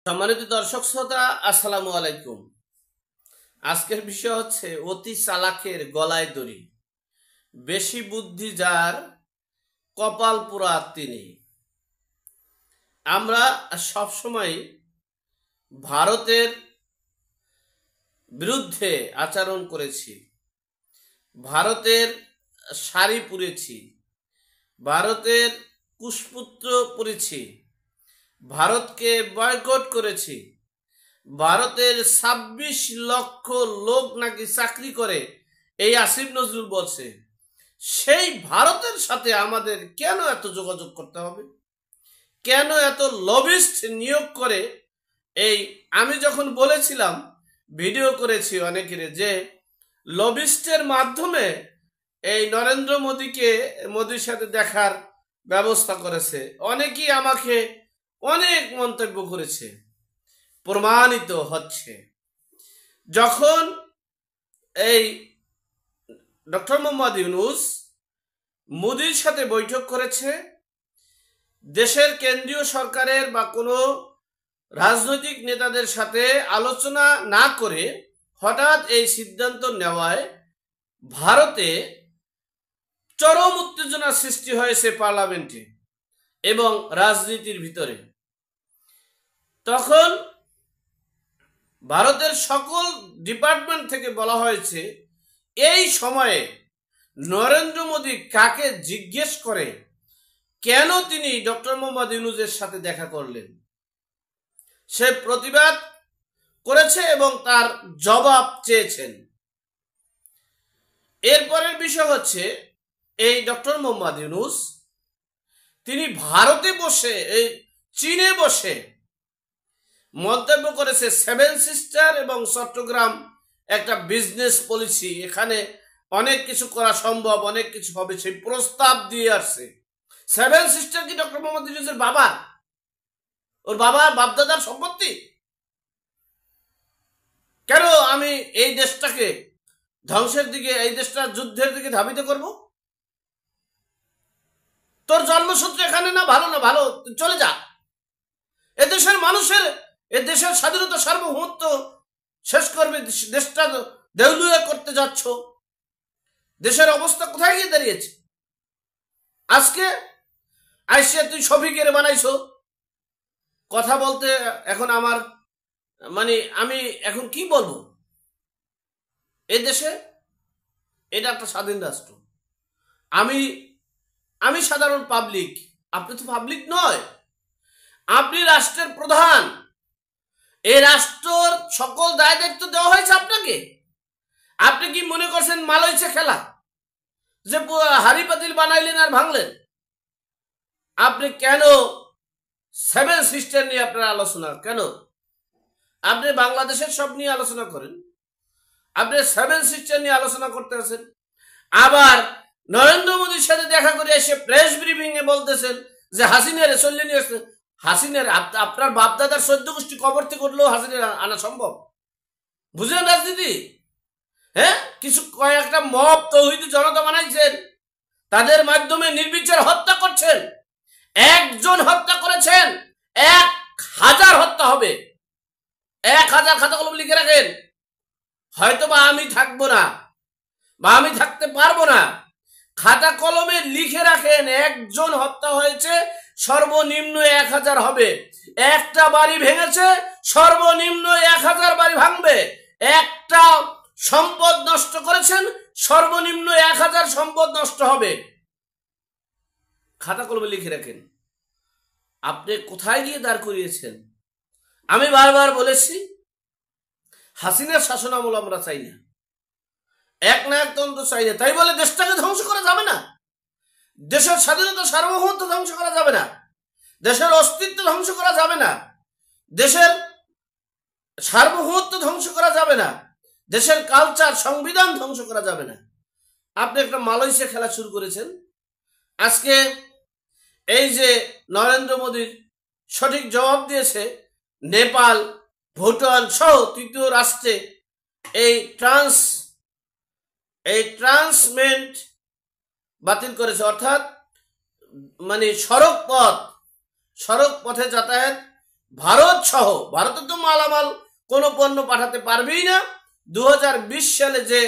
সম্মানিত দর্শক শ্রোতা, আসসালামু আলাইকুম। আজকের বিষয় হচ্ছে অতি চালাকের গলায় দড়ি, বেশি বুদ্ধি যার কপাল পোড়া তিনি। আমরা সবসময় ভারতের বিরুদ্ধে আচরণ করেছি, ভারতের শাড়ি পরেছি, ভারতের কুশপুত্র পরেছি, ভারতকে বয়কট করেছি। ভারতের ২৬ লক্ষ লোক নাকি চাকরি করে, এই আসিফ নজরুল বলছে। সেই ভারতের সাথে আমাদের কেন এত যোগাযোগ করতে হবে? কেন এত লবিস্ট নিয়োগ করে? এই আমি যখন বলেছিলাম, ভিডিও করেছি অনেকের, যে লবিস্টের মাধ্যমে এই নরেন্দ্র মোদীর সাথে দেখার ব্যবস্থা করেছে। অনেকেই আমাকে অনেক মন্তব্য করেছে, প্রমাণিত হচ্ছে। যখন এই ডক্টর মোহাম্মদ ইউনূস মোদির সাথে বৈঠক করেছে, দেশের কেন্দ্রীয় সরকারের বা কোনো রাজনৈতিক নেতাদের সাথে আলোচনা না করে হঠাৎ এই সিদ্ধান্ত নেওয়ায় ভারতে চরম উত্তেজনা সৃষ্টি হয়েছে পার্লামেন্টে এবং রাজনীতির ভিতরে। তখন ভারতের সকল ডিপার্টমেন্ট থেকে বলা হয়েছে, এই সময়ে নরেন্দ্র মোদী কাকে জিজ্ঞেস করে কেন তিনি ডক্টর মোহাম্মদ ইউনূসের সাথে দেখা করলেন। সে প্রতিবাদ করেছে এবং তার জবাব চেয়েছেন। এরপরের বিষয় হচ্ছে, এই ডক্টর মোহাম্মদ ইউনূস তিনি ভারতে বসে, এই চীনে বসে মন্তব্য করেছে, 7 সিস্টার এবং চট্টগ্রাম একটা বিজনেস পলিসি, এখানে অনেক কিছু করা সম্ভব, অনেক কিছু হবে, সেই প্রস্তাব দিয়ে আসছে। 7 সিস্টার কি ডক্টর মোহাম্মদ ইউনূসের বাবা, ওর বাবা বাপদাদার সম্পত্তি? কেন আমি এই দেশটাকে ধ্বংসের দিকে, এই দেশটা যুদ্ধের দিকে ধাবিত করব? তোর জন্মসূত্র এখানে না, ভালো না, ভালো চলে যা। এদেশের মানুষের, এদেশের স্বাধীনতা সার্বভৌমত্ব শেষ করবে, দেশটা দেউলিয়া করতে যাচ্ছ। দেশের অবস্থা কোথায় গিয়ে দাঁড়িয়েছে? আজকে আইসিয়া তুই শফিকের বানাইছো। কথা বলতে এখন আমার আমি এখন কি বলবো? এই দেশে এটা একটা স্বাধীন রাষ্ট্র। আমি সাধারণ পাবলিক, আপনি তো পাবলিক নয়, আপনি রাষ্ট্রের প্রধান। এই রাষ্ট্রের সকল দায় দায়িত্ব দেওয়া হয়েছে আপনাকে। আপনি কি মনে করছেন মালয়েশিয়া খেলা, যে হাড়ি পাতিল বানাইলেন আর ভাঙলেন? আপনি কেন 7 সিস্টার নিয়ে আপনার আলোচনা? কেন আপনি বাংলাদেশের সব নিয়ে আলোচনা করেন, আপনি 7 সিস্টার নিয়ে আলোচনা করতে আছেন? আবার নরেন্দ্র মোদীর সাথে দেখা করে এসে প্রেস ব্রিফিং এ বলতেছেন যে হাসিনারে চলে নিয়ে আসছে। হাসিনার, আপনার বাপদাদার 14 গোষ্ঠী কবর থেকে উঠলেও হাসিনার আনা সম্ভব? বুঝলেন রাজনীতি? হ্যাঁ, কিছু কয়েকটা মব তৌহিদি জনতা বানাইছেন, তাদের মাধ্যমে নির্বিচার হত্যা করছেন। একজন হত্যা করেছেন, 1000 হত্যা হবে। 1000 খাতা কলম লিখে রাখেন। হয়তো বা আমি থাকবো না, বা আমি থাকতে পারবো না, খাতা কলমে লিখে রাখেন, একজন হত্যা হয়েছে, সর্বনিম্ন 1000 হবে। একটা বাড়ি ভেঙেছে, সর্বনিম্ন 1000 বাড়ি ভাঙবে। একটা সম্পদ নষ্ট করেছেন, সর্বনিম্ন 1000 সম্পদ নষ্ট হবে। খাতা কলমে লিখে রাখেন। আপনি কোথায় গিয়ে দাঁড় করিয়েছেন? আমি বারবার বলেছি, হাসিনার শাসনামল আমরা চাই না, একনায়কতন্ত্র চাই না। তাই বলে দেশটাকে ধ্বংস করা যাবে না, দেশের স্বাধীনতা সার্বভৌমত্ব ধ্বংস করা যাবে না, দেশের অস্তিত্ব ধ্বংস করা যাবে না, দেশের সার্বভৌমত্ব ধ্বংস করা যাবে না, দেশের কালচার, সংবিধান ধ্বংস করা যাবে না। আপনি একটা মালয়েশিয়া খেলা শুরু করেছেন। আজকে এই যে নরেন্দ্র মোদীর সঠিক জবাব দিয়েছে, নেপাল, ভুটান সহ তৃতীয় রাষ্ট্রে এই ট্রান্সমেন্ট বাতিল করেছে, অর্থাৎ সড়ক পথে যাতায়াত ভারত সহ, ভারতে তো মালামাল কোনো পণ্য পাঠাতে পারবেই না। 2020 সালে যে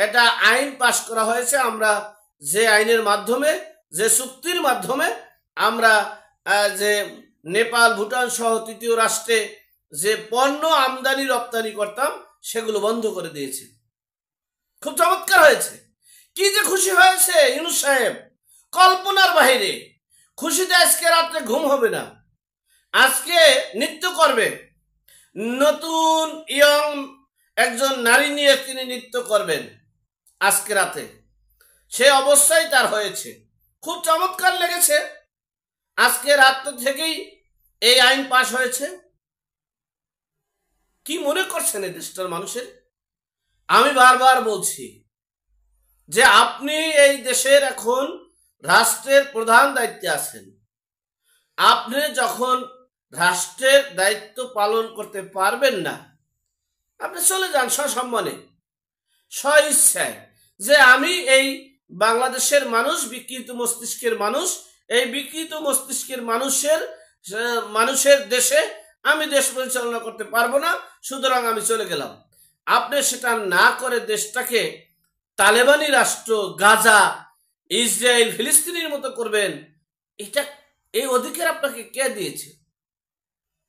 এটা আইন পাশ করা হয়েছে, আমরা যে আইনের মাধ্যমে, যে চুক্তির মাধ্যমে আমরা যে নেপাল, ভুটান সহ তৃতীয় রাষ্ট্রে যে পণ্য আমদানি রপ্তানি করতাম সেগুলো বন্ধ করে দিয়েছে। খুব চমৎকার হয়েছে। কি যে খুশি হয়েছে ইউনূস সাহেব, কল্পনার বাইরে খুশিতে আজকে রাত্রে ঘুম হবে না। আজকে নৃত্য করবে, নতুন ইয়ং একজন নারী নিয়ে তিনি নৃত্য করবেন আজকে রাতে, সে অবস্থায় তার হয়েছে। খুব চমৎকার লেগেছে। আজকে রাত থেকেই এই আইন পাশ হয়েছে। কি মনে করছেন এই দেশটার মানুষের? আমি বারবার বলছি যে আপনি এই দেশের এখন রাষ্ট্রের প্রধান দায়িত্বে আছেন। আপনি যখন রাষ্ট্রের দায়িত্ব পালন করতে পারবেন না, আপনি চলে যান সসম্মানে, স্ব ইচ্ছায়, যে আমি এই বাংলাদেশের মানুষ, বিকৃত মস্তিষ্কের মানুষ, এই বিকৃত মস্তিষ্কের মানুষের দেশে আমি দেশ পরিচালনা করতে পারবো না, সুতরাং আমি চলে গেলাম। আপনি সেটা না করে দেশটাকে তালেবানি রাষ্ট্র, গাজা, ইসরায়েল, ফিলিস্তিনের মতো করবেন, এটা, এই অধিকার আপনাকে কে দিয়েছে?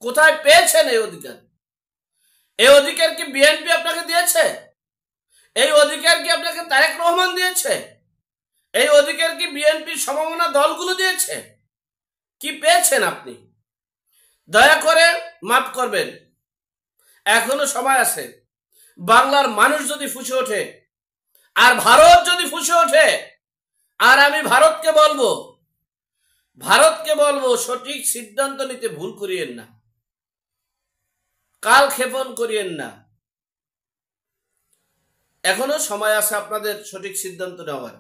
কোথায় পেয়েছেন এই অধিকার? এই অধিকার কি বিএনপি আপনাকে দিয়েছে? এই অধিকার কি আপনাকে তারেক রহমান দিয়েছে? এই অধিকার কি বিএনপির সমমনা দলগুলো দিয়েছে? কি পেয়েছেন আপনি? দয়া করে মাফ করবেন, এখনো সময় আছে। বাংলার মানুষ যদি ফুঁসে ওঠে, আর ভারত যদি ফুঁসে ওঠে, আর আমি ভারতকে বলবো সঠিক সিদ্ধান্ত নিতে ভুল করিয়েন না, কাল ক্ষেপণ করিয়েন না। এখনো সময় আছে আপনাদের সঠিক সিদ্ধান্ত নেওয়ার।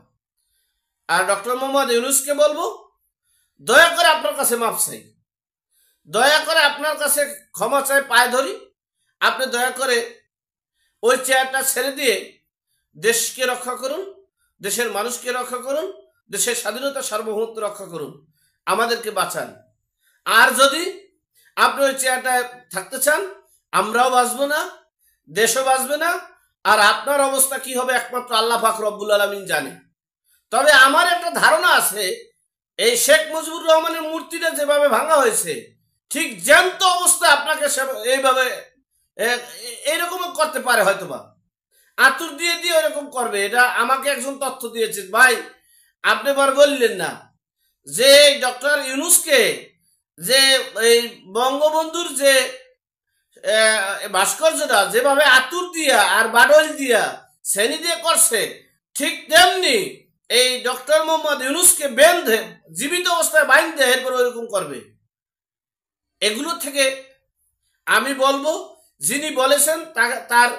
আর ডক্টর মোহাম্মদ ইউনূসকে বলবো, দয়া করে আপনার কাছে মাফ চাই, দয়া করে আপনার কাছে ক্ষমা চাই, পায়ে ধরি। আপনি দয়া করে ওই চেয়ারটা ছেড়ে দিয়ে দেশকে রক্ষা করুন, দেশের মানুষকে রক্ষা করুন, দেশের স্বাধীনতা সার্বভৌমত্ব রক্ষা করুন, আমাদেরকে বাঁচান। আর যদি আপনি ওই চেয়ারটায় থাকতে চান, আমরাও বাঁচবো না, দেশও বাঁচবে না, আর আপনার অবস্থা কি হবে একমাত্র আল্লাহ পাক রব্বুল আলামিন জানে। তবে আমার একটা ধারণা আছে, এই শেখ মুজিবুর রহমানের মূর্তিটা যেভাবে ভাঙা হয়েছে, ঠিক জ্যান্ত অবস্থায় আপনাকে এইভাবে এইরকম করতে পারে, হয়তোবা আতুর দিয়ে দিয়ে এরকম করবে। এটা আমাকে একজন তথ্য দিয়েছে। ভাই, আপনি বার বললেন না যে ডক্টর ইউনূসকে যে এই বঙ্গবন্ধুর যে ভাস্কর্যটা যেভাবে আতুর দিয়া আর বাডল দিয়া শ্রেণী দিয়ে করছে, ঠিক তেমনি এই ডক্টর মোহাম্মদ ইউনূসকে বেঁধে জীবিত অবস্থায় বাইন্ধে এরপর ওইরকম করবে। এগুলো থেকে আমি বলবো, যিনি বলেছেন তার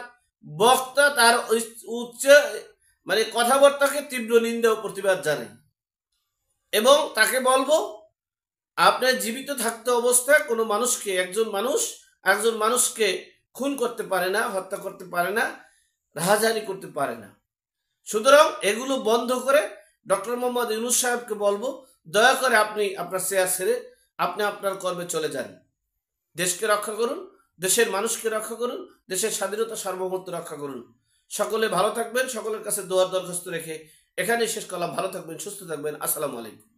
বক্তা, তার উচ্চ কথাবার্তাকে তীব্র নিন্দা ও প্রতিবাদ জানাই, এবং তাকে বলবো, আপনি জীবিত থাকতে অবস্থায় কোনো মানুষকে, একজন মানুষকে খুন করতে পারে না, হত্যা করতে পারে না, রাহাজানি করতে পারে না। সুতরাং এগুলো বন্ধ করে ডক্টর মোহাম্মদ ইউনূস সাহেবকে বলবো, দয়া করে আপনি আপনার চেয়ার ছেড়ে আপনি আপনার কর্মে চলে যান। দেশকে রক্ষা করুন, দেশের মানুষকে রক্ষা করুন, দেশের স্বাধীনতা সার্বভৌমত্ব রক্ষা করুন। সকলে ভালো থাকবেন। সকলের কাছে দোয়ার দরখাস্ত রেখে এখানেই শেষ করলাম। ভালো থাকবেন, সুস্থ থাকবেন। আসসালামু আলাইকুম।